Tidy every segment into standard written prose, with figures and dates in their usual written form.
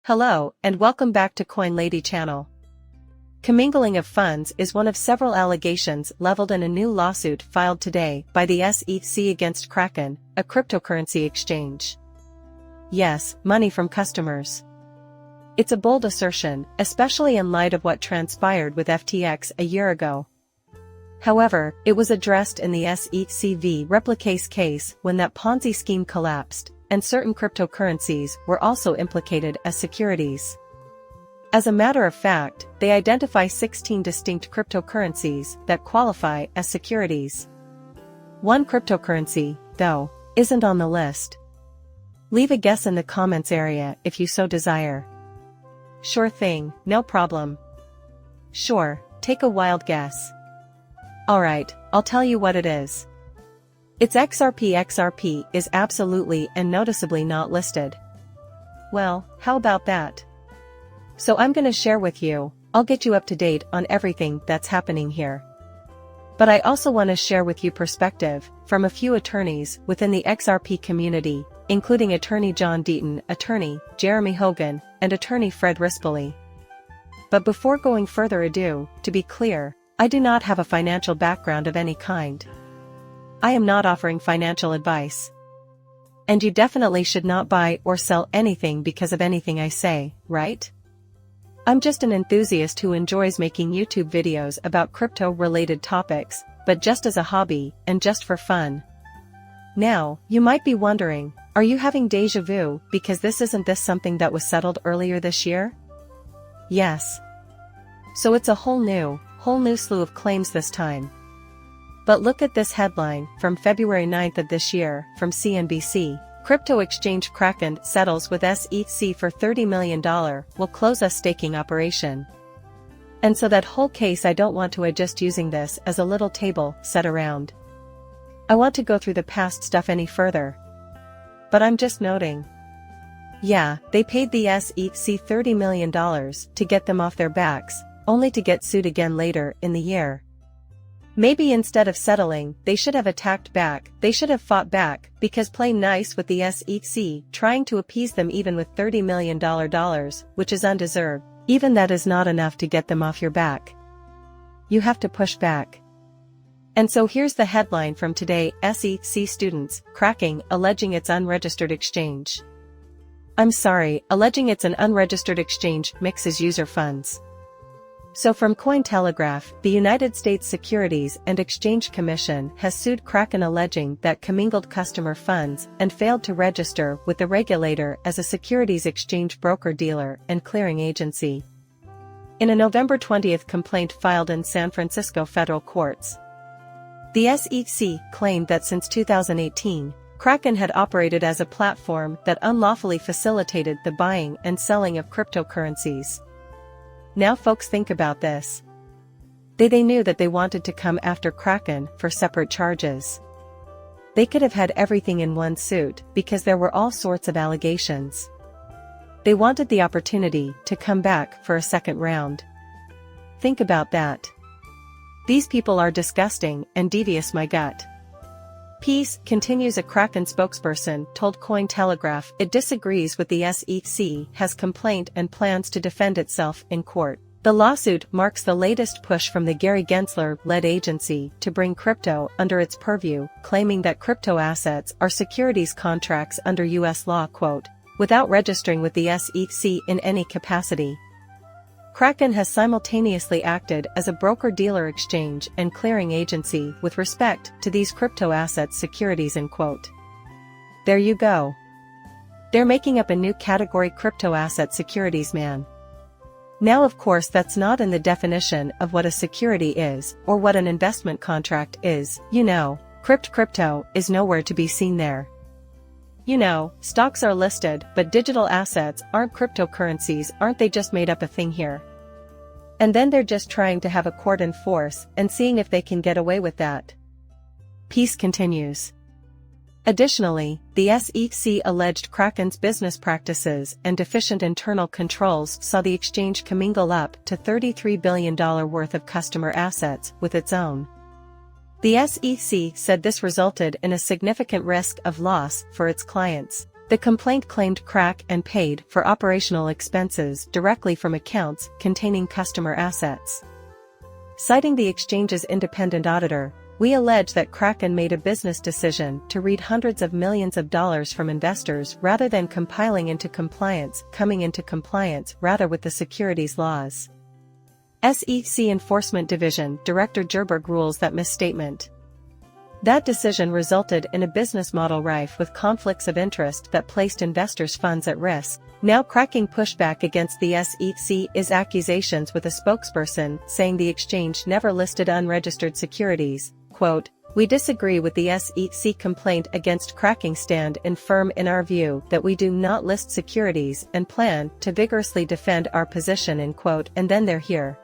Hello, and welcome back to Coin Lady channel. Commingling of funds is one of several allegations leveled in a new lawsuit filed today by the SEC against Kraken, a cryptocurrency exchange. Yes, money from customers. It's a bold assertion, especially in light of what transpired with FTX a year ago. However, it was addressed in the SEC v. Replicase case when that Ponzi scheme collapsed, and certain cryptocurrencies were also implicated as securities. As a matter of fact, they identify 16 distinct cryptocurrencies that qualify as securities. One cryptocurrency, though, isn't on the list. Leave a guess in the comments area if you so desire. Sure thing, no problem. Sure, take a wild guess. Alright, I'll tell you what it is. It's XRP. XRP is absolutely and noticeably not listed. Well, how about that? So I'm gonna share with you, I'll get you up to date on everything that's happening here. But I also want to share with you perspective from a few attorneys within the XRP community, including attorney John Deaton, attorney Jeremy Hogan, and attorney Fred Rispoli. But before going further ado, to be clear, I do not have a financial background of any kind. I am not offering financial advice. And you definitely should not buy or sell anything because of anything I say, right? I'm just an enthusiast who enjoys making YouTube videos about crypto-related topics, but just as a hobby and just for fun. Now, you might be wondering, are you having déjà vu because isn't this something that was settled earlier this year? Yes. So it's a whole new slew of claims this time. But look at this headline from February 9th of this year from CNBC. Crypto exchange Kraken settles with SEC for $30 million, will close a staking operation. And so that whole case, I don't want to just using this as a little table set around. I want to go through the past stuff any further. But I'm just noting. Yeah, they paid the SEC $30 million to get them off their backs, only to get sued again later in the year. Maybe instead of settling, they should have attacked back, they should have fought back, because playing nice with the SEC, trying to appease them even with $30 million, which is undeserved, even that is not enough to get them off your back. You have to push back. And so here's the headline from today: SEC students, Kraken, alleging it's unregistered exchange. I'm sorry, alleging it's an unregistered exchange mixes user funds. So from Cointelegraph, the United States Securities and Exchange Commission has sued Kraken alleging that commingled customer funds and failed to register with the regulator as a securities exchange broker-dealer and clearing agency. In a November 20th complaint filed in San Francisco federal courts, the SEC claimed that since 2018, Kraken had operated as a platform that unlawfully facilitated the buying and selling of cryptocurrencies. Now folks, think about this. They knew that they wanted to come after Kraken for separate charges. They could have had everything in one suit because there were all sorts of allegations. They wanted the opportunity to come back for a second round. Think about that. These people are disgusting and devious, my gut. Peace, continues a Kraken spokesperson, told Cointelegraph it disagrees with the SEC, has complaint and plans to defend itself in court. The lawsuit marks the latest push from the Gary Gensler-led agency to bring crypto under its purview, claiming that crypto assets are securities contracts under U.S. law, quote, without registering with the SEC in any capacity. Kraken has simultaneously acted as a broker-dealer exchange and clearing agency with respect to these crypto assets securities, end quote. There you go. They're making up a new category, crypto asset securities, man. Now of course that's not in the definition of what a security is or what an investment contract is, you know, crypto is nowhere to be seen there. You know, stocks are listed, but digital assets aren't cryptocurrencies, aren't they? Just made up a thing here. And then they're just trying to have a court in force and seeing if they can get away with that. Peace continues. Additionally, the SEC alleged Kraken's business practices and deficient internal controls saw the exchange commingle up to $33 billion worth of customer assets with its own. The SEC said this resulted in a significant risk of loss for its clients. The complaint claimed Kraken paid for operational expenses directly from accounts containing customer assets. Citing the exchange's independent auditor, we allege that Kraken made a business decision to read hundreds of millions of dollars from investors rather than coming into compliance rather with the securities laws. SEC Enforcement Division Director Gerberg rules that misstatement. That decision resulted in a business model rife with conflicts of interest that placed investors' funds at risk. Now Kraken pushback against the SEC is accusations with a spokesperson saying the exchange never listed unregistered securities. Quote, "We disagree with the SEC complaint against Kraken, stand firm in our view that we do not list securities and plan to vigorously defend our position," end quote, and then they're here.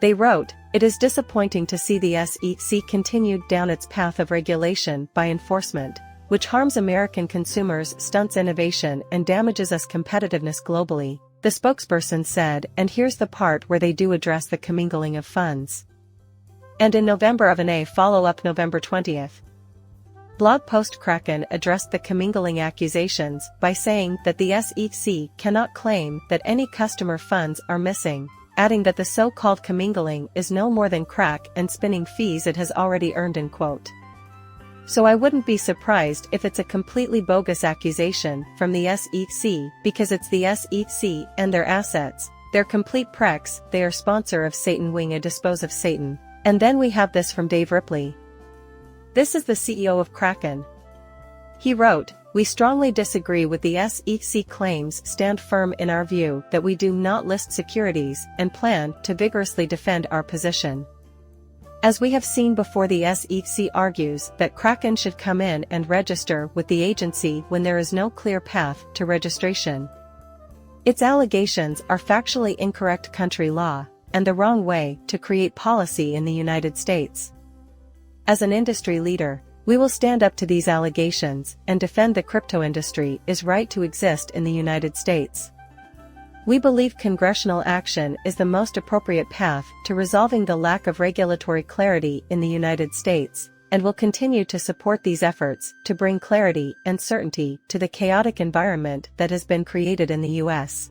They wrote, "It is disappointing to see the SEC continued down its path of regulation by enforcement, which harms American consumers, stunts innovation, and damages us competitiveness globally," the spokesperson said, and here's the part where they do address the commingling of funds. And in November of a follow-up November 20th. Blog post Kraken addressed the commingling accusations by saying that the SEC cannot claim that any customer funds are missing, adding that the so-called commingling is no more than Kraken and spinning fees it has already earned, end quote. So I wouldn't be surprised if it's a completely bogus accusation from the SEC, because it's the SEC and their assets, they're complete pricks, they are sponsor of Satan, wing a dispose of Satan. And then we have this from Dave Ripley. This is the CEO of Kraken. He wrote, "We strongly disagree with the SEC claims, stand firm in our view that we do not list securities and plan to vigorously defend our position. As we have seen before, the SEC argues that Kraken should come in and register with the agency when there is no clear path to registration. Its allegations are factually incorrect country law, and the wrong way to create policy in the United States. As an industry leader, we will stand up to these allegations and defend the crypto industry is right to exist in the United States. We believe congressional action is the most appropriate path to resolving the lack of regulatory clarity in the United States, and will continue to support these efforts to bring clarity and certainty to the chaotic environment that has been created in the US."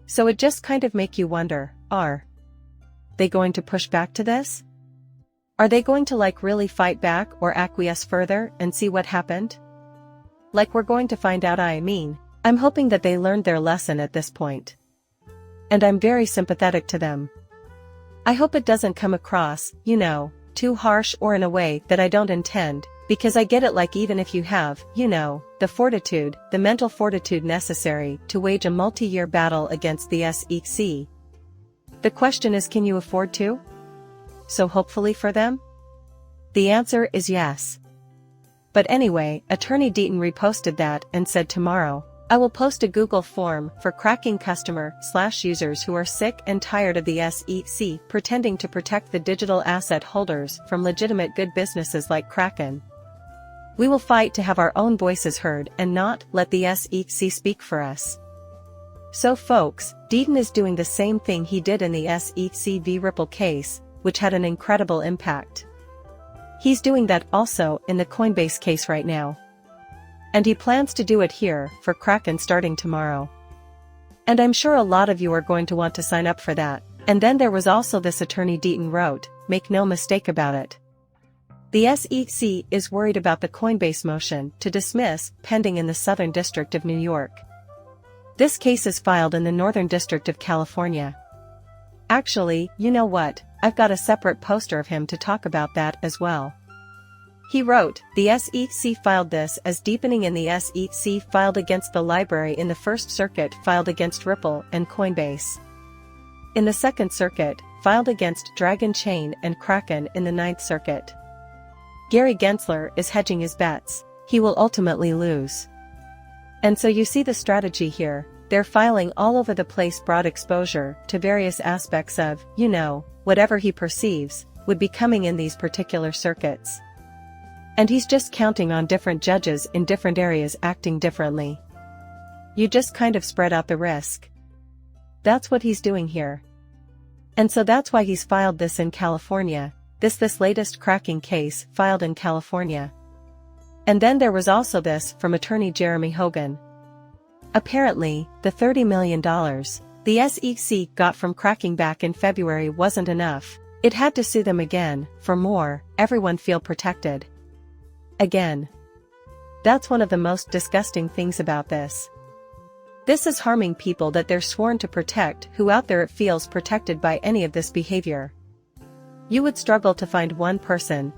So it just kind of make you wonder, are they going to push back to this? Are they going to really fight back or acquiesce further and see what happened? We're going to find out. I'm hoping that they learned their lesson at this point. And I'm very sympathetic to them. I hope it doesn't come across, too harsh or in a way that I don't intend, because I get it, even if you have, the mental fortitude necessary to wage a multi-year battle against the SEC. The question is, can you afford to? So hopefully for them, the answer is yes. But anyway, Attorney Deaton reposted that and said, "Tomorrow, I will post a Google form for Kraken customer/users who are sick and tired of the SEC pretending to protect the digital asset holders from legitimate good businesses like Kraken. We will fight to have our own voices heard and not let the SEC speak for us." So folks, Deaton is doing the same thing he did in the SEC v. Ripple case, which had an incredible impact. He's doing that also in the Coinbase case right now. And he plans to do it here for Kraken starting tomorrow. And I'm sure a lot of you are going to want to sign up for that. And then there was also this Attorney Deaton wrote, make no mistake about it. The SEC is worried about the Coinbase motion to dismiss pending in the Southern District of New York. This case is filed in the Northern District of California. Actually, you know what? I've got a separate poster of him to talk about that as well. He wrote, the SEC filed this as deepening in the SEC filed against the library in the First Circuit filed against Ripple and Coinbase. In the Second Circuit, filed against Dragon Chain and Kraken in the Ninth Circuit. Gary Gensler is hedging his bets. He will ultimately lose. And so you see the strategy here. They're filing all over the place, broad exposure to various aspects of, whatever he perceives, would be coming in these particular circuits. And he's just counting on different judges in different areas acting differently. You just kind of spread out the risk. That's what he's doing here. And so that's why he's filed this in California, this latest Kraken case filed in California. And then there was also this from attorney Jeremy Hogan. Apparently, the $30 million the SEC got from Kraken back in February wasn't enough. It had to sue them again, for more, everyone feel protected. Again. That's one of the most disgusting things about this. This is harming people that they're sworn to protect, who out there it feels protected by any of this behavior. You would struggle to find one person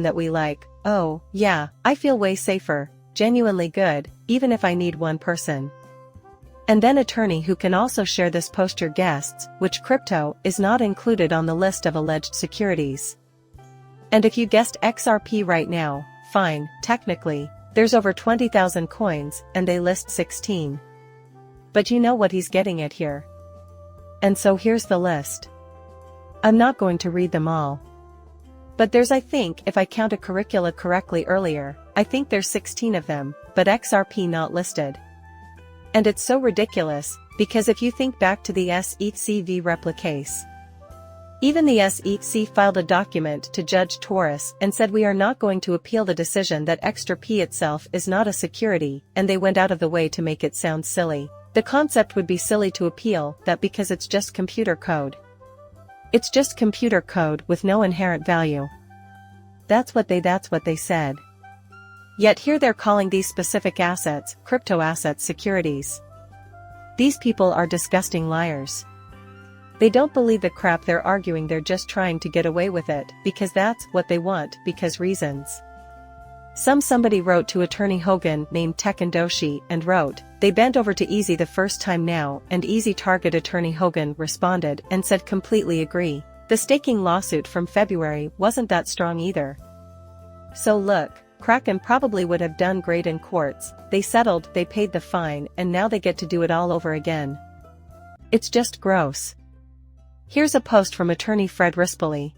that we like. Oh, yeah, I feel way safer, genuinely good, even if I need one person. And then attorney who can also share this post your guests, which crypto is not included on the list of alleged securities. And if you guessed XRP right now, fine, technically, there's over 20,000 coins, and they list 16. But you know what he's getting at here. And so here's the list. I'm not going to read them all. But there's I think if I count a curricula correctly earlier, I think there's 16 of them, but XRP not listed. And it's so ridiculous, because if you think back to the SEC v. Repli case. Even the SEC filed a document to Judge Taurus and said we are not going to appeal the decision that XRP itself is not a security, and they went out of the way to make it sound silly. The concept would be silly to appeal that because it's just computer code. It's just computer code with no inherent value. That's what they said. Yet here they're calling these specific assets, crypto assets, securities. These people are disgusting liars. They don't believe the crap they're arguing, they're just trying to get away with it, because that's what they want, because reasons. Somebody wrote to attorney Hogan named Tekken Doshi and wrote, they bent over to Easy the first time now, and Easy target attorney Hogan responded and said completely agree. The staking lawsuit from February wasn't that strong either. So look, Kraken probably would have done great in courts, they settled, they paid the fine, and now they get to do it all over again. It's just gross. Here's a post from attorney Fred Rispoli.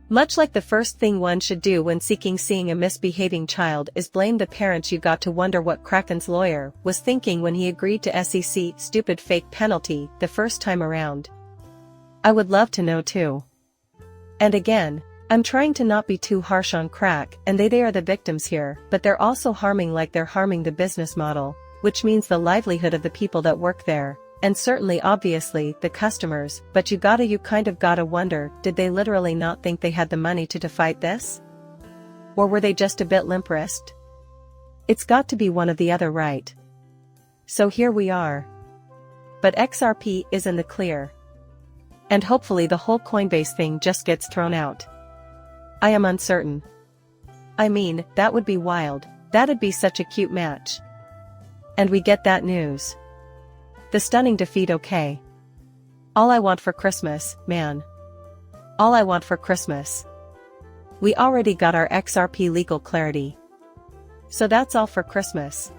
Much like the first thing one should do when seeing a misbehaving child is blame the parents, you got to wonder what Kraken's lawyer was thinking when he agreed to SEC stupid fake penalty the first time around. I would love to know too. And again, I'm trying to not be too harsh on Krak, and they are the victims here, but they're also harming like they're harming the business model, which means the livelihood of the people that work there. And certainly obviously the customers, but you kind of gotta wonder, did they literally not think they had the money to fight this? Or were they just a bit limp-wristed? It's got to be one of the other, right? So here we are. But XRP is in the clear. And hopefully the whole Coinbase thing just gets thrown out. I am uncertain. I mean, that would be wild, that'd be such a cute match. And we get that news. The stunning defeat, okay. All I want for Christmas, man. All I want for Christmas. We already got our XRP legal clarity. So that's all for Christmas.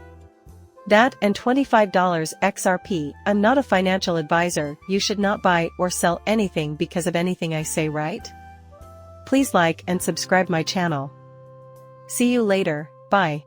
That and $25 XRP. I'm not a financial advisor, you should not buy or sell anything because of anything I say, right? Please like and subscribe my channel. See you later, bye.